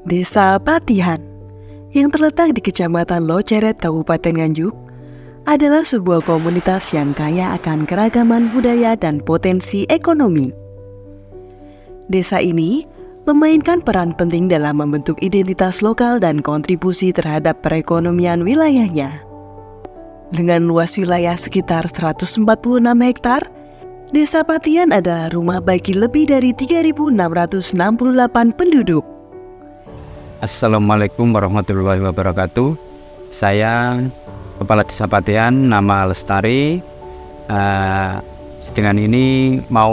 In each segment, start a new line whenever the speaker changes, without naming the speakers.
Desa Patihan yang terletak di Kecamatan Loceret, Kabupaten Nganjuk, adalah sebuah komunitas yang kaya akan keragaman budaya dan potensi ekonomi. Desa ini memainkan peran penting dalam membentuk identitas lokal dan kontribusi terhadap perekonomian wilayahnya. Dengan luas wilayah sekitar 146 hektar, Desa Patihan adalah rumah bagi lebih dari 3.668 penduduk.
Assalamualaikum warahmatullahi wabarakatuh. Saya Kepala Desa Patihan, nama Lestari. Dengan ini mau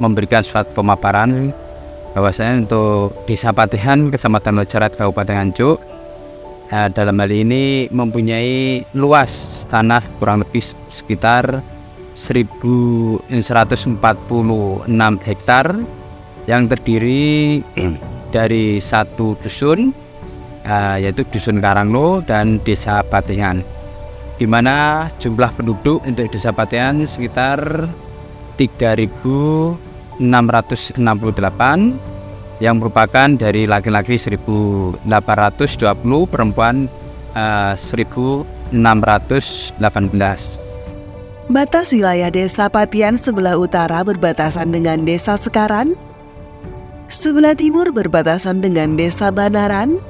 memberikan suatu pemaparan bahwasanya untuk Desa Patihan, Kecamatan Loceret, Kabupaten Nganjuk, dalam hal ini mempunyai luas tanah kurang lebih sekitar 1.146 hektar yang terdiri dari satu dusun, yaitu Dusun Karanglo dan Desa Patihan, di mana jumlah penduduk untuk Desa Patihan sekitar 3.668 yang merupakan dari laki-laki 1.820, perempuan 1.618.
Batas wilayah Desa Patihan sebelah utara berbatasan dengan Desa Sekaran, sebelah timur berbatasan dengan Desa Banaran,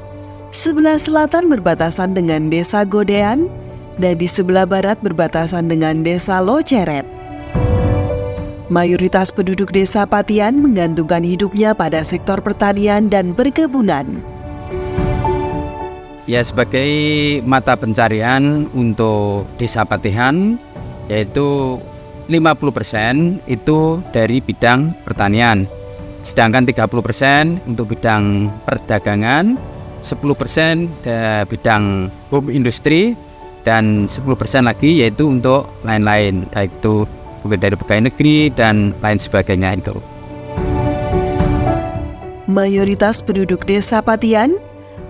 sebelah selatan berbatasan dengan Desa Godean, dan di sebelah barat berbatasan dengan Desa Loceret. Mayoritas penduduk Desa Patihan menggantungkan hidupnya pada sektor pertanian dan perkebunan.
Ya, sebagai mata pencarian untuk Desa Patihan, yaitu 50% itu dari bidang pertanian, sedangkan 30% untuk bidang perdagangan, 10% dari bidang home industri, dan 10% lagi yaitu untuk lain-lain, baik itu dari pegawai negeri dan lain sebagainya itu.
Mayoritas penduduk Desa Patihan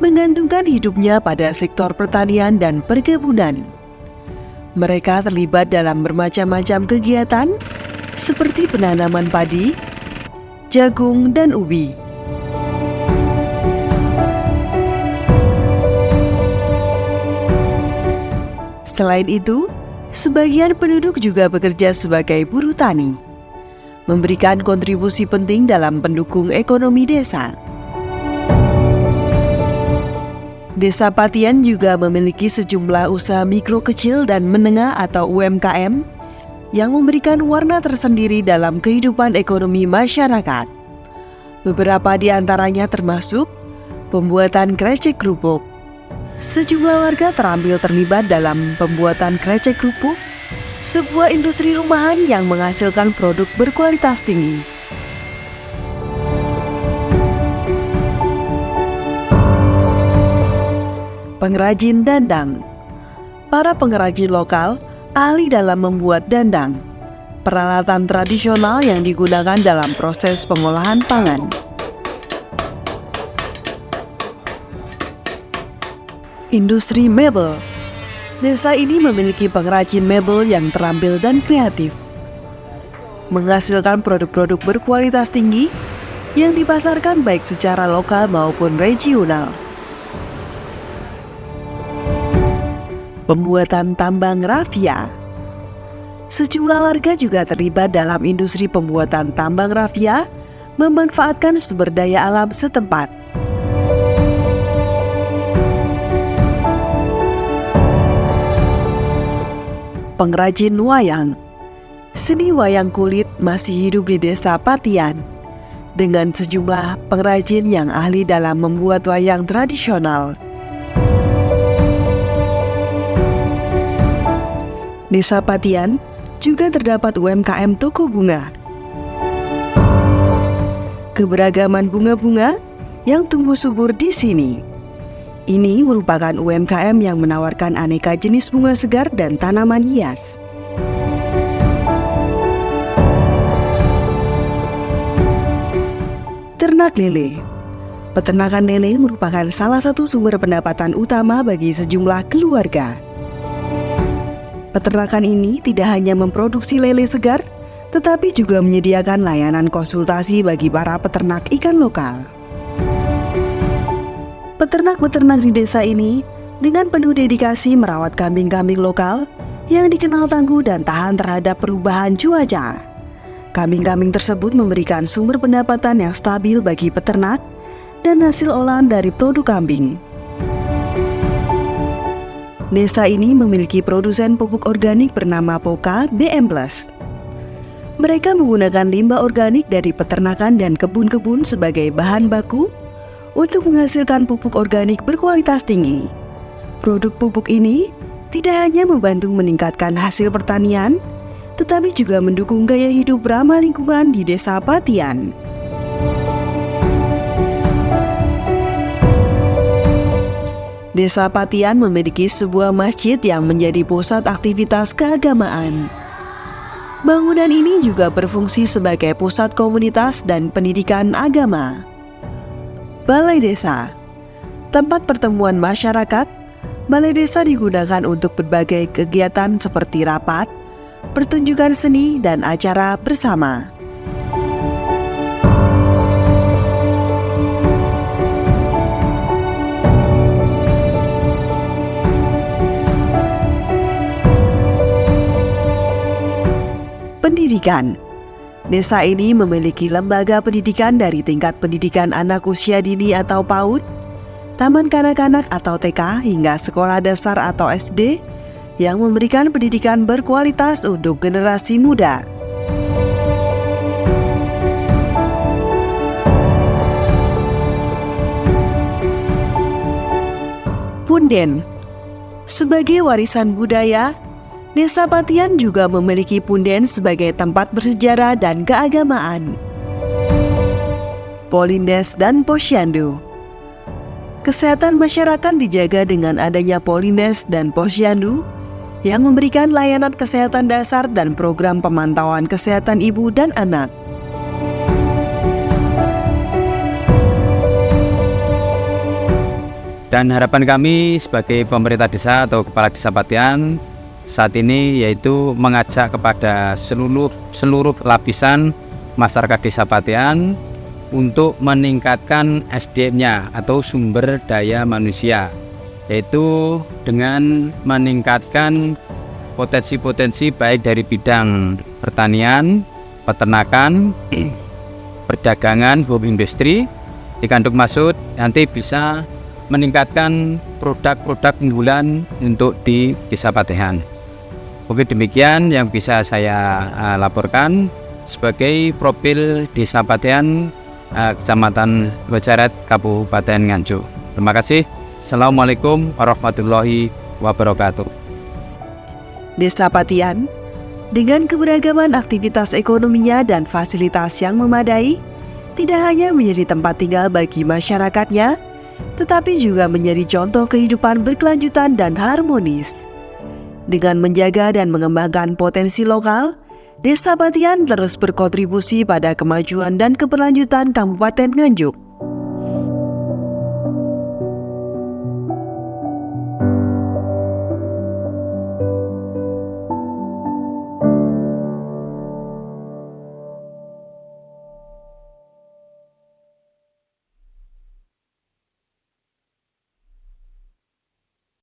menggantungkan hidupnya pada sektor pertanian dan perkebunan. Mereka terlibat dalam bermacam-macam kegiatan seperti penanaman padi, jagung, dan ubi. Selain itu, sebagian penduduk juga bekerja sebagai buruh tani, memberikan kontribusi penting dalam pendukung ekonomi desa. Desa Patihan juga memiliki sejumlah usaha mikro kecil dan menengah atau UMKM yang memberikan warna tersendiri dalam kehidupan ekonomi masyarakat. Beberapa di antaranya termasuk pembuatan krecek kerupuk. Sejumlah warga terampil terlibat dalam pembuatan krecek kerupuk, sebuah industri rumahan yang menghasilkan produk berkualitas tinggi. Pengrajin dandang. Para pengrajin lokal ahli dalam membuat dandang, peralatan tradisional yang digunakan dalam proses pengolahan pangan. Industri mebel. Desa ini memiliki pengrajin mebel yang terampil dan kreatif, menghasilkan produk-produk berkualitas tinggi yang dipasarkan baik secara lokal maupun regional. Pembuatan tambang rafia. Sejumlah warga juga terlibat dalam industri pembuatan tambang rafia, memanfaatkan sumber daya alam setempat. Pengrajin wayang. Seni wayang kulit masih hidup di Desa Patihan, dengan sejumlah pengrajin yang ahli dalam membuat wayang tradisional. Desa Patihan juga terdapat UMKM toko bunga. Keberagaman bunga-bunga yang tumbuh subur di sini. Ini merupakan UMKM yang menawarkan aneka jenis bunga segar dan tanaman hias. Ternak lele. Peternakan lele merupakan salah satu sumber pendapatan utama bagi sejumlah keluarga. Peternakan ini tidak hanya memproduksi lele segar, tetapi juga menyediakan layanan konsultasi bagi para peternak ikan lokal. Peternak-peternak di desa ini dengan penuh dedikasi merawat kambing-kambing lokal yang dikenal tangguh dan tahan terhadap perubahan cuaca. Kambing-kambing tersebut memberikan sumber pendapatan yang stabil bagi peternak dan hasil olahan dari produk kambing. Desa ini memiliki produsen pupuk organik bernama Poka BM+. Mereka menggunakan limbah organik dari peternakan dan kebun-kebun sebagai bahan baku untuk menghasilkan pupuk organik berkualitas tinggi. Produk pupuk ini tidak hanya membantu meningkatkan hasil pertanian, tetapi juga mendukung gaya hidup ramah lingkungan di Desa Patian. Desa Patian memiliki sebuah masjid yang menjadi pusat aktivitas keagamaan. Bangunan ini juga berfungsi sebagai pusat komunitas dan pendidikan agama. Balai Desa, tempat pertemuan masyarakat. Balai Desa digunakan untuk berbagai kegiatan seperti rapat, pertunjukan seni, dan acara bersama. Pendidikan. Desa ini memiliki lembaga pendidikan dari tingkat pendidikan anak usia dini atau PAUD, taman kanak-kanak atau TK hingga sekolah dasar atau SD yang memberikan pendidikan berkualitas untuk generasi muda. Punden. Sebagai warisan budaya, Desa Patian juga memiliki punden sebagai tempat bersejarah dan keagamaan. Polindes dan Posyandu. Kesehatan masyarakat dijaga dengan adanya Polindes dan Posyandu yang memberikan layanan kesehatan dasar dan program pemantauan kesehatan ibu dan anak.
Dan harapan kami sebagai pemerintah desa atau kepala desa Patian saat ini yaitu mengajak kepada seluruh lapisan masyarakat desa Patian untuk meningkatkan SDM-nya atau sumber daya manusia, yaitu dengan meningkatkan potensi-potensi baik dari bidang pertanian, peternakan, perdagangan, home industri, dikandung maksud nanti bisa meningkatkan produk-produk unggulan untuk di Desa Patian. Oke, demikian yang bisa saya laporkan sebagai profil Desa Patian, Kecamatan Weceret, Kabupaten Nganjuk. Terima kasih. Assalamualaikum warahmatullahi wabarakatuh.
Desa Patian, dengan keberagaman aktivitas ekonominya dan fasilitas yang memadai, tidak hanya menjadi tempat tinggal bagi masyarakatnya, tetapi juga menjadi contoh kehidupan berkelanjutan dan harmonis. Dengan menjaga dan mengembangkan potensi lokal, Desa Patian terus berkontribusi pada kemajuan dan keberlanjutan Kabupaten Nganjuk.